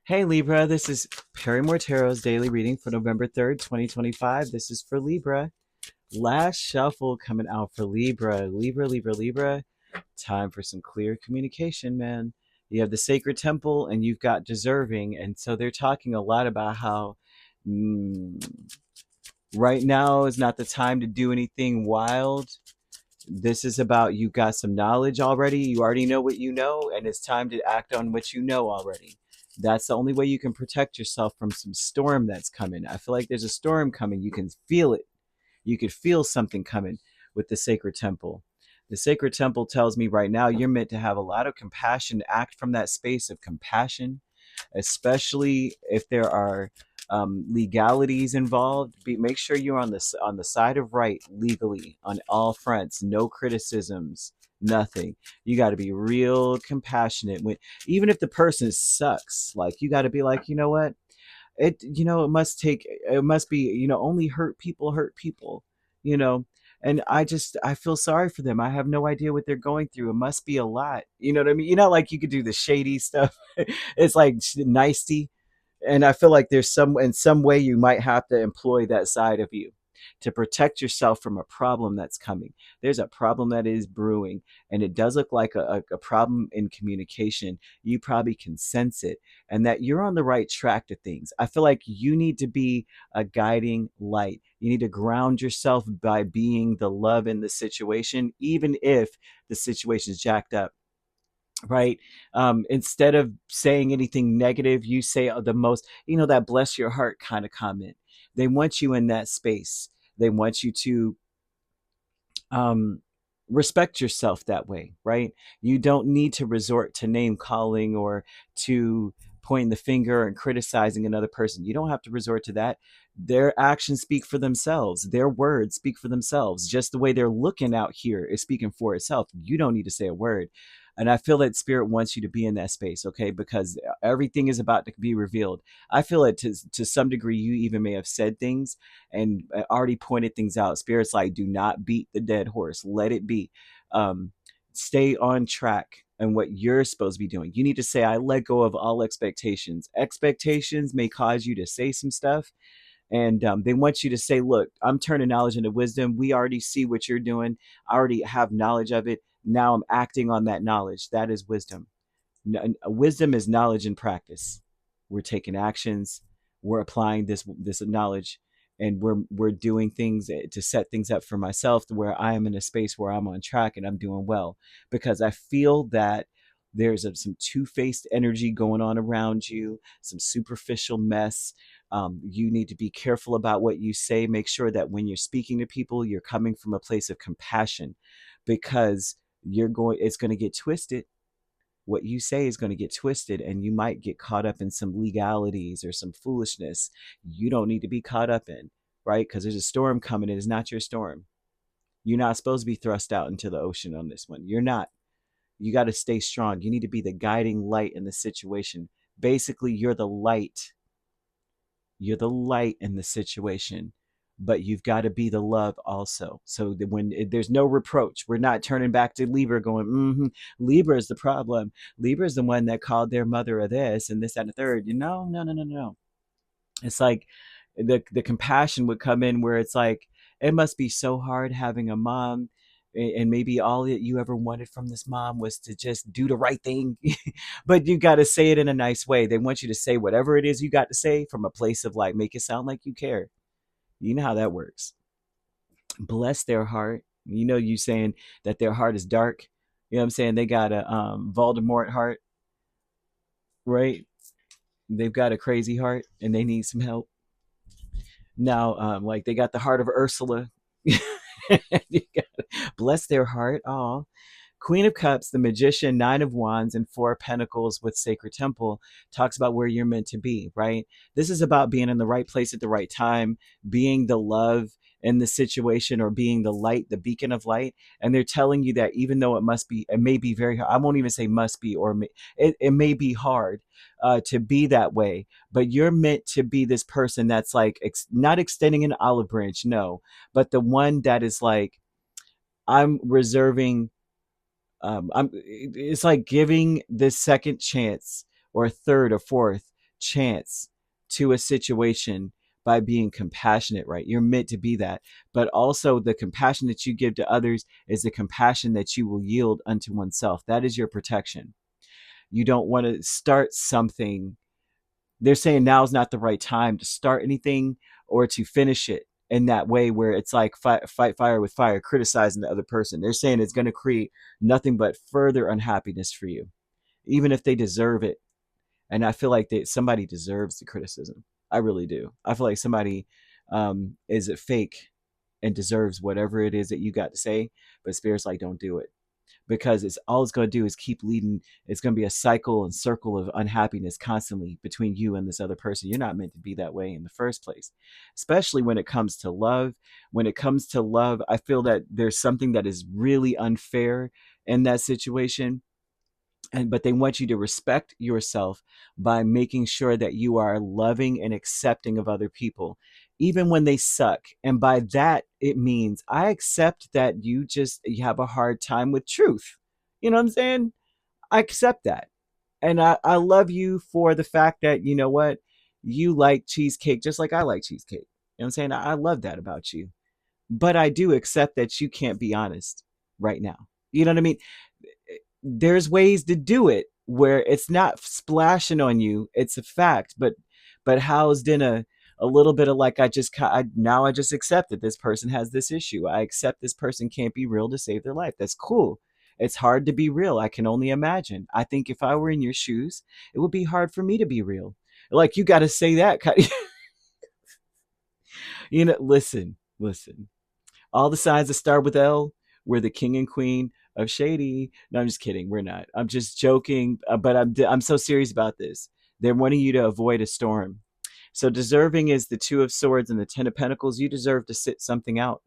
Hey Libra, this is Perrymore Tarot's daily reading for November 3rd, 2025. This is for Libra. Last shuffle coming out for Libra. Libra. Time for some clear communication, man. You have the sacred temple and you've got deserving. And so they're talking a lot about how mm, right now is not the time to do anything wild. This is about you got some knowledge already. You already know what you know, and it's time to act on what you know already. That's the only way you can protect yourself from some storm that's coming. I feel like there's a storm coming. You can feel it. You could feel something coming with the sacred temple. The sacred temple tells me right now you're meant to have a lot of compassion, act from that space of compassion, especially if there are legalities involved. Make sure you're on the side of right legally on all fronts. No criticisms, nothing. You got to be real compassionate when, even if the person sucks. Like you got to be like, you know what? It must be, only hurt people, you know. And I feel sorry for them. I have no idea what they're going through. It must be a lot, you know what I mean? Like you could do the shady stuff. It's like nicety. And I feel like there's in some way you might have to employ that side of you to protect yourself from a problem that's coming. There's a problem that is brewing, and it does look like a problem in communication. You probably can sense it, and that you're on the right track to things. I feel like you need to be a guiding light. You need to ground yourself by being the love in the situation, even if the situation's jacked up, right? Instead of saying anything negative, you say the most, that bless your heart kind of comment. They want you in that space. They want you to um, respect yourself that way, right? You don't need to resort to name calling or to pointing the finger and criticizing another person. You don't have to resort to that. Their actions speak for themselves. Their words speak for themselves. Just the way they're looking out here is speaking for itself. You don't need to say a word. And I feel that spirit wants you to be in that space, okay? Because everything is about to be revealed. I feel it to some degree. You even may have said things and already pointed things out. Spirit's like, do not beat the dead horse. Let it be. Um, Stay on track and what you're supposed to be doing. You need to say, I let go of all expectations. Expectations may cause you to say some stuff. And they want you to say, look, I'm turning knowledge into wisdom. We already see what you're doing. I already have knowledge of it. Now I'm acting on that knowledge. That is wisdom. Wisdom is knowledge and practice. We're taking actions. We're applying this knowledge, and we're doing things to set things up for myself to where I am in a space where I'm on track and I'm doing well, because I feel that there's some two-faced energy going on around you, some superficial mess. You need to be careful about what you say. Make sure that when you're speaking to people, you're coming from a place of compassion, because it's going to get twisted. What you say is going to get twisted, and you might get caught up in some legalities or some foolishness you don't need to be caught up in, right? Because there's a storm coming. It is not your storm. You're not supposed to be thrust out into the ocean on this one. You're not. You got to stay strong. You need to be the guiding light in the situation. Basically, you're the light. You're the light in the situation, but you've got to be the love also. So that there's no reproach, we're not turning back to Libra going, Libra is the problem. Libra is the one that called their mother of this and this and the third. No. It's like the compassion would come in where it's like, it must be so hard having a mom, and maybe all that you ever wanted from this mom was to just do the right thing. But you got to say it in a nice way. They want you to say whatever it is you got to say from a place of like, make it sound like you care. You know how that works. Bless their heart. You saying that their heart is dark. You know what I'm saying? They got a Voldemort heart, right? They've got a crazy heart and they need some help. Now, like they got the heart of Ursula. Bless their heart. Oh, Queen of Cups, the Magician, Nine of Wands, and Four of Pentacles with Sacred Temple talks about where you're meant to be, right? This is about being in the right place at the right time, being the love in the situation, or being the light, the beacon of light. And they're telling you that even though it may be very hard. I won't even say must be, or it may be hard to be that way, but you're meant to be this person that's like not extending an olive branch, no, but the one that is like, I'm reserving, it's like giving this second chance or third or fourth chance to a situation by being compassionate, right? You're meant to be that. But also, the compassion that you give to others is the compassion that you will yield unto oneself. That is your protection. You don't want to start something. They're saying now is not the right time to start anything or to finish it in that way where it's like fight fire with fire, criticizing the other person. They're saying it's going to create nothing but further unhappiness for you, even if they deserve it. And I feel like somebody deserves the criticism. I really do. I feel like somebody is a fake and deserves whatever it is that you got to say, but Spirit's like, don't do it, because it's going to do is keep leading. It's going to be a cycle and circle of unhappiness constantly between you and this other person. You're not meant to be that way in the first place, especially when it comes to love. When it comes to love, I feel that there's something that is really unfair in that situation. But they want you to respect yourself by making sure that you are loving and accepting of other people, even when they suck. And by that, it means I accept that you have a hard time with truth. You know what I'm saying? I accept that. And I love you for the fact that, you know what, you like cheesecake just like I like cheesecake. You know what I'm saying? I love that about you. But I do accept that you can't be honest right now. You know what I mean? There's ways to do it where it's not splashing on you. It's a fact, but housed in a little bit of like, now I just accept that this person has this issue. I accept this person can't be real to save their life. That's cool. It's hard to be real. I can only imagine. I think if I were in your shoes, it would be hard for me to be real. Like, you got to say that. Listen. All the signs that start with L, we're the king and queen of shady. No, I'm just kidding. We're not. I'm just joking. But I'm so serious about this. They're wanting you to avoid a storm. So deserving is the Two of Swords and the Ten of Pentacles. You deserve to sit something out.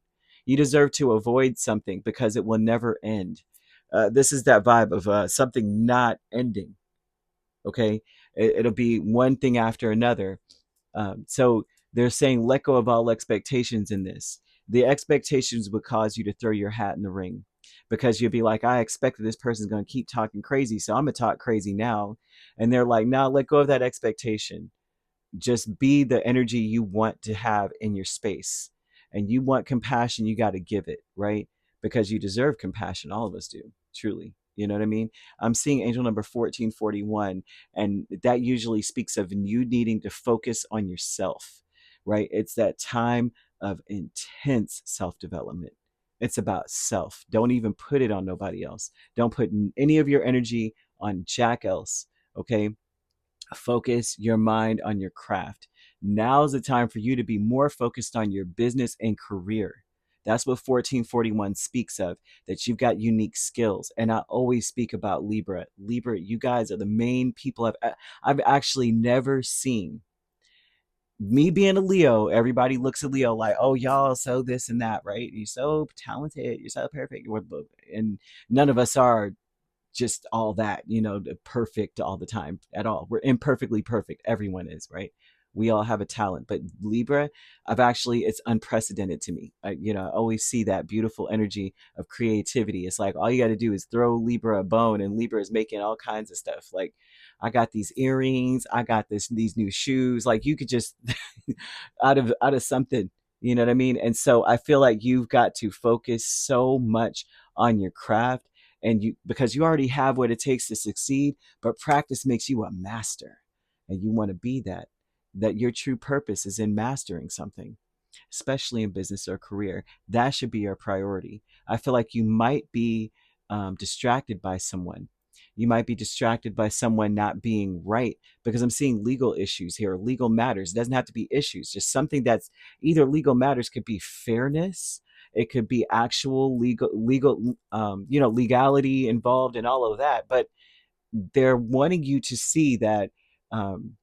You deserve to avoid something because it will never end. This is that vibe of something not ending. Okay, it'll be one thing after another. So they're saying let go of all expectations in this. The expectations would cause you to throw your hat in the ring because you'll be like, I expect that this person's going to keep talking crazy, so I'm going to talk crazy now. And they're like, no, let go of that expectation. Just be the energy you want to have in your space. And you want compassion, you got to give it, right? Because you deserve compassion. All of us do, truly. You know what I mean? I'm seeing angel number 1441, and that usually speaks of you needing to focus on yourself, right? It's that time of intense self development. It's about self. Don't even put it on nobody else. Don't put any of your energy on jack else, okay? Focus your mind on your craft. Now's the time for you to be more focused on your business and career. That's what 1441 speaks of, that you've got unique skills. And I always speak about Libra. Libra, you guys are the main people I've actually never seen. Me being a Leo, everybody looks at Leo like, oh, y'all so this and that, right? You're so talented, you're so perfect. And none of us are just all that, perfect all the time at all. We're imperfectly perfect. Everyone is, right? We all have a talent. But Libra, it's unprecedented to me. I always see that beautiful energy of creativity. It's like all you got to do is throw Libra a bone, and Libra is making all kinds of stuff. Like, I got these earrings, I got these new shoes. Like, you could just out of something, you know what I mean? And so I feel like you've got to focus so much on your craft, and because you already have what it takes to succeed, but practice makes you a master, and you want to be that your true purpose is in mastering something, especially in business or career. That should be your priority. I feel like you might be distracted by someone. You might be distracted by someone not being right, because I'm seeing legal issues here, legal matters. It doesn't have to be issues, just something that's either legal matters, could be fairness, it could be actual legal legality involved in all of that. But they're wanting you to see that um,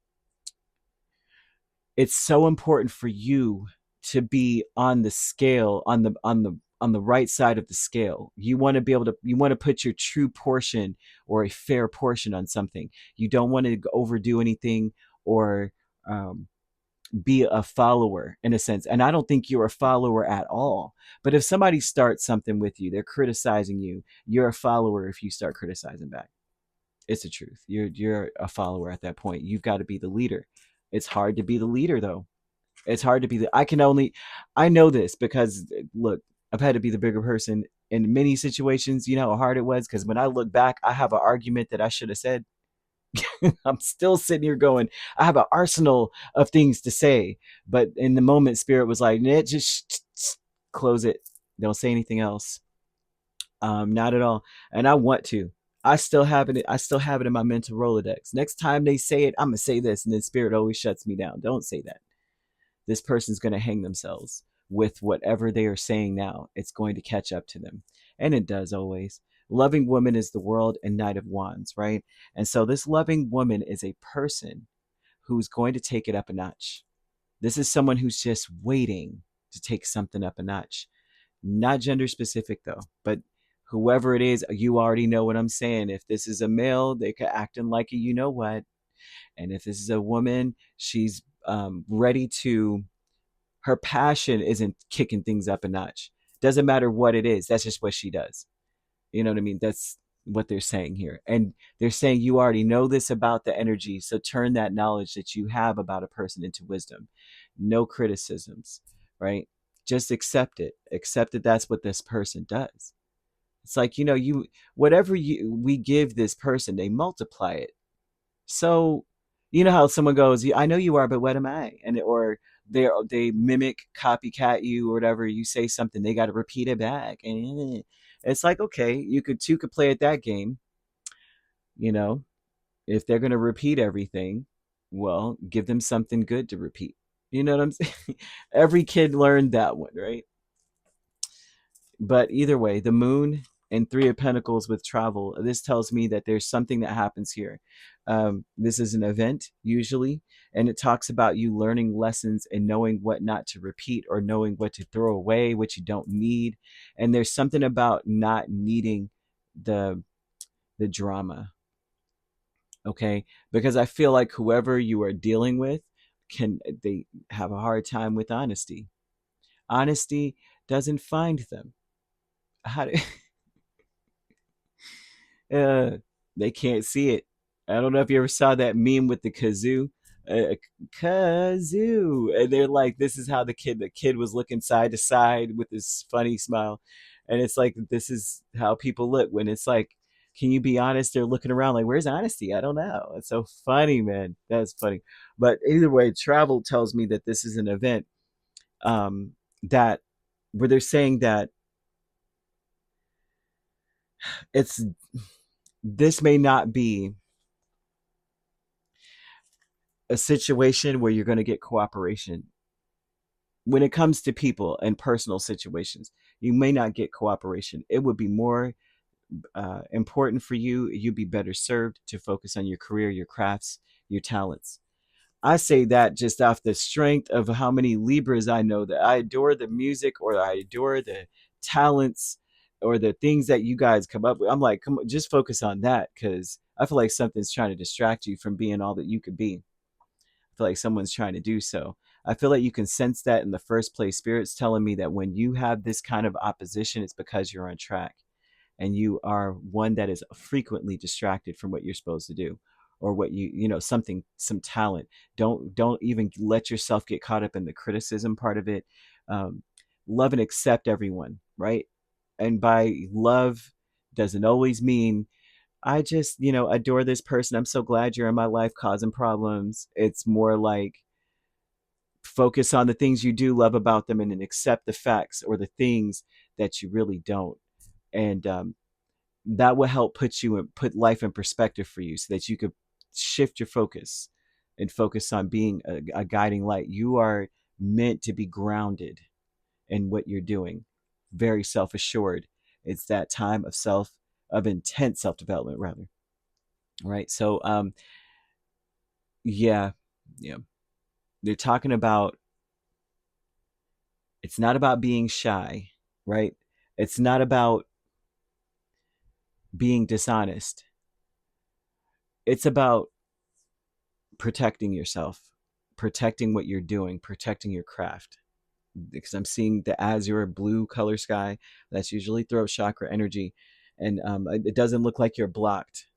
it's so important for you to be on the scale, on the right side of the scale. You want to be able to, you want to put your true portion or a fair portion on something. You don't want to overdo anything or um, be a follower in a sense. And I don't think you're a follower at all. But if somebody starts something with you, they're criticizing you, you're a follower if you start criticizing back. It's the truth. You're a follower at that point. You've got to be the leader. It's hard to be the leader though. It's hard to be the I know this because look, I've had to be the bigger person in many situations. You know how hard it was, because when I look back, I have an argument that I should have said. I'm still sitting here going, I have an arsenal of things to say, but in the moment, spirit was like, nah, just close it. Don't say anything else. Not at all. And I want to. I still have it. I still have it in my mental Rolodex. Next time they say it, I'm gonna say this, and then spirit always shuts me down. Don't say that. This person's gonna hang themselves with whatever they are saying now. It's going to catch up to them, and it does always. Loving woman is the world and Knight of Wands, right? And so this loving woman is a person who's going to take it up a notch. This is someone who's just waiting to take something up a notch. Not gender specific though, but whoever it is, you already know what I'm saying. If this is a male, they could acting like a you know what, and if this is a woman, she's ready to. Her passion isn't kicking things up a notch. Doesn't matter what it is. That's just what she does. You know what I mean? That's what they're saying here. And they're saying you already know this about the energy. So turn that knowledge that you have about a person into wisdom. No criticisms, right? Just accept it. Accept that that's what this person does. It's like, you whatever we give this person, they multiply it. So, you know how someone goes, "I know you are, but what am I?" And or they mimic, copycat you or whatever. You say something, they got to repeat it back, and it's like, okay, you could play at that game. You know, if they're gonna repeat everything, well, give them something good to repeat. You know what I'm saying? Every kid learned that one, right? But either way, the moon and three of pentacles with travel, this tells me that there's something that happens here. This is an event usually, and it talks about you learning lessons and knowing what not to repeat, or knowing what to throw away, what you don't need. And there's something about not needing the drama, okay? Because I feel like whoever you are dealing with, they have a hard time with honesty. Honesty doesn't find them. How do Uh, they can't see it. I don't know if you ever saw that meme with the kazoo. Kazoo. And they're like, this is how the kid was looking side to side with this funny smile. And it's like, this is how people look when it's like, can you be honest? They're looking around like, where's honesty? I don't know. It's so funny, man. That's funny. But either way, travel tells me that this is an event um, that where they're saying that it's this may not be a situation where you're going to get cooperation when it comes to people and personal situations. You may not get cooperation. It would be more important for you. You'd be better served to focus on your career, your crafts, your talents. I say that just off the strength of how many Libras I know that I adore the music, or I adore the talents, or the things that you guys come up with. I'm like, come on, just focus on that, because I feel like something's trying to distract you from being all that you could be. Feel like someone's trying to do so. I feel like you can sense that in the first place. Spirit's telling me that when you have this kind of opposition, it's because you're on track, and you are one that is frequently distracted from what you're supposed to do, or what something, some talent. Don't even let yourself get caught up in the criticism part of it. Um, Love and accept everyone, right? And by love doesn't always mean I just, adore this person. I'm so glad you're in my life causing problems. It's more like focus on the things you do love about them, and then accept the facts or the things that you really don't. And that will help put life in perspective for you, so that you could shift your focus and focus on being a guiding light. You are meant to be grounded in what you're doing, very self-assured. It's that time of intense self-development, rather. Right. So yeah, yeah, they're talking about, it's not about being shy, right? It's not about being dishonest. It's about protecting yourself, protecting what you're doing, protecting your craft. Because I'm seeing the azure blue color sky. That's usually throat chakra energy. And it doesn't look like you're blocked.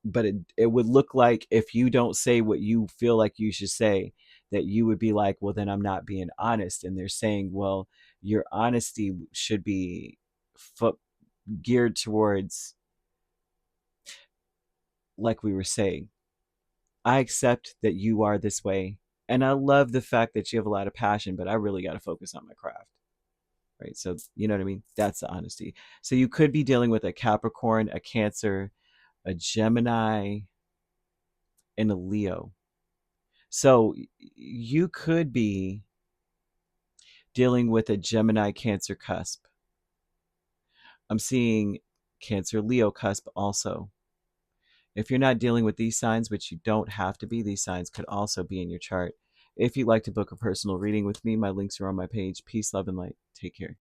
but it would look like if you don't say what you feel like you should say, that you would be like, well, then I'm not being honest. And they're saying, well, your honesty should be geared towards, like we were saying, I accept that you are this way. And I love the fact that you have a lot of passion, but I really got to focus on my craft. Right. So, you know what I mean? That's the honesty. So you could be dealing with a Capricorn, a Cancer, a Gemini, and a Leo. So you could be dealing with a Gemini Cancer cusp. I'm seeing Cancer Leo cusp also. If you're not dealing with these signs, which you don't have to be, these signs could also be in your chart. If you'd like to book a personal reading with me, my links are on my page. Peace, love, and light. Take care.